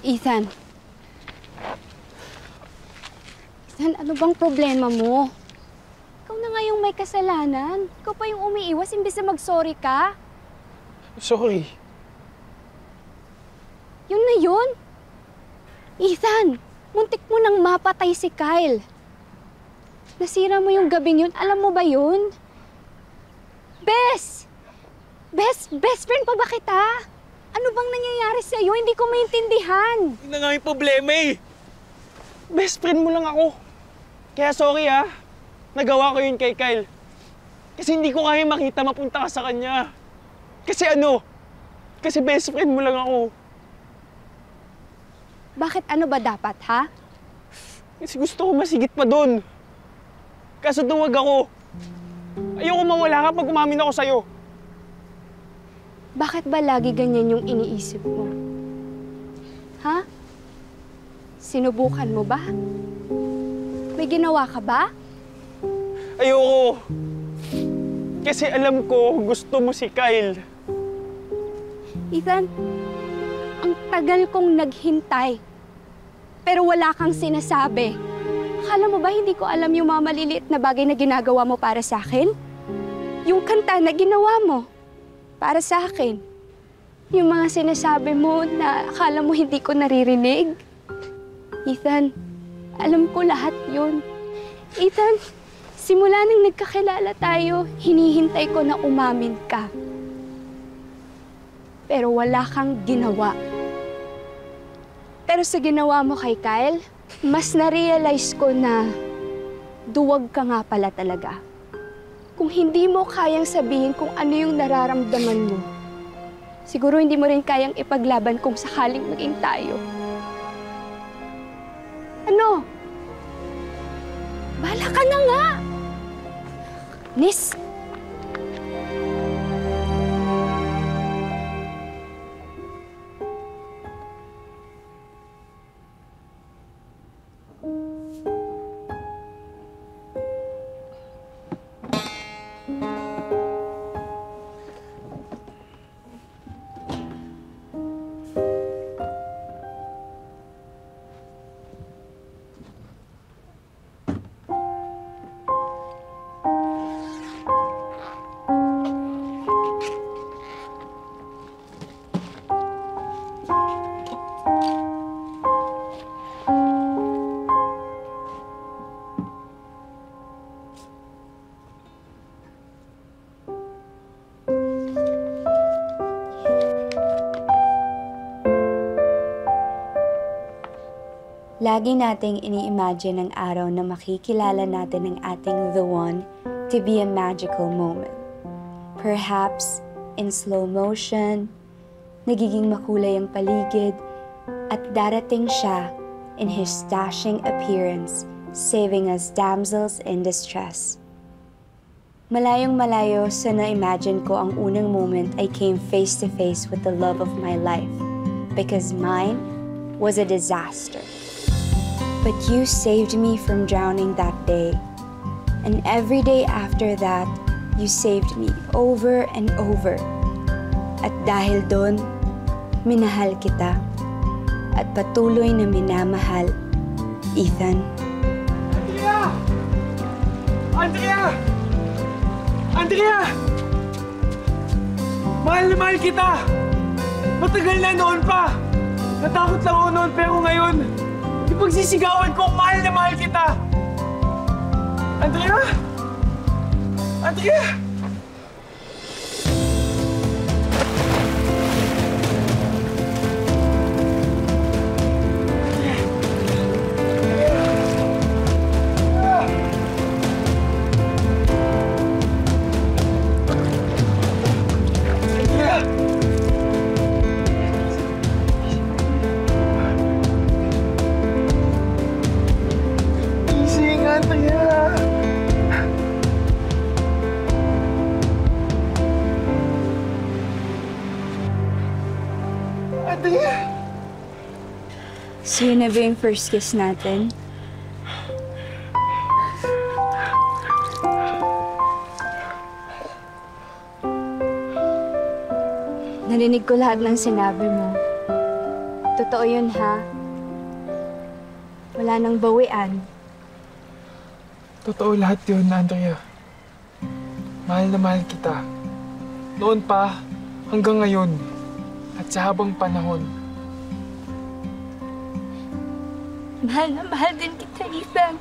Ethan. Ethan, ano bang problema mo? Ikaw na nga yung may kasalanan. Ikaw pa yung umiiwas imbes na mag-sorry ka. Sorry. Yun na yun. Ethan, muntik mo nang mapatay si Kyle. Nasira mo yung gabing yun. Alam mo ba yun? Bes! Best friend pa ba kita? Ano bang nangyayari sa'yo? Hindi ko maintindihan. Yun na nga yung problema eh. Best friend mo lang ako. Kaya sorry ah. Nagawa ko yun kay Kyle. Kasi hindi ko kaya makita mapunta ka sa kanya. Kasi ano? Kasi best friend mo lang ako. Bakit ano ba dapat, ha? Kasi gusto ko masigit pa doon. Kaso duwag ako. Ayoko mawala ka pag umamin ako sa'yo. Bakit ba lagi ganyan yung iniisip mo? Ha? Sinubukan mo ba? May ginawa ka ba? Ayoko. Kasi alam ko gusto mo si Kyle. Ethan, ang tagal kong naghintay. Pero wala kang sinasabi. Akala mo ba hindi ko alam yung mga maliliit na bagay na ginagawa mo para sa akin? Yung kanta na ginawa mo para sa akin. Yung mga sinasabi mo na akala mo hindi ko naririnig. Ethan, alam ko lahat yun. Ethan, simula nang nagkakilala tayo, hinihintay ko na umamin ka. Pero wala kang ginawa. Pero sa ginawa mo kay Kyle, mas na-realize ko na duwag ka nga pala talaga. Kung hindi mo kayang sabihin kung ano yung nararamdaman mo, siguro hindi mo rin kayang ipaglaban kung sakaling maging tayo. Ano? Bahala ka na nga! Nis! Lagi nating ini-imagine ang araw na makikilala natin ang ating the one to be a magical moment. Perhaps, in slow motion, nagiging makulay ang paligid, at darating siya in his dashing appearance, saving us damsels in distress. Malayong malayo sa na-imagine ko ang unang moment I came face to face with the love of my life, because mine was a disaster. But you saved me from drowning that day. And every day after that, you saved me over and over. At dahil doon, minahal kita. At patuloy na minamahal, Ethan. Andrea! Andrea! Andrea! Mahal na mahal kita! Matagal na noon pa! Natakot lang ako noon pero ngayon, ipagsisigawan ko, mahal na mahal kita! Andrea! Andrea! So yun na ba yung first kiss natin? Narinig ko lahat ng sinabi mo. Totoo yun, ha? Wala nang bawian. Totoo lahat yun, Andrea. Mahal na mahal kita. Noon pa, hanggang ngayon, at sa habang panahon. Mahal na mahal din kita, Ethan.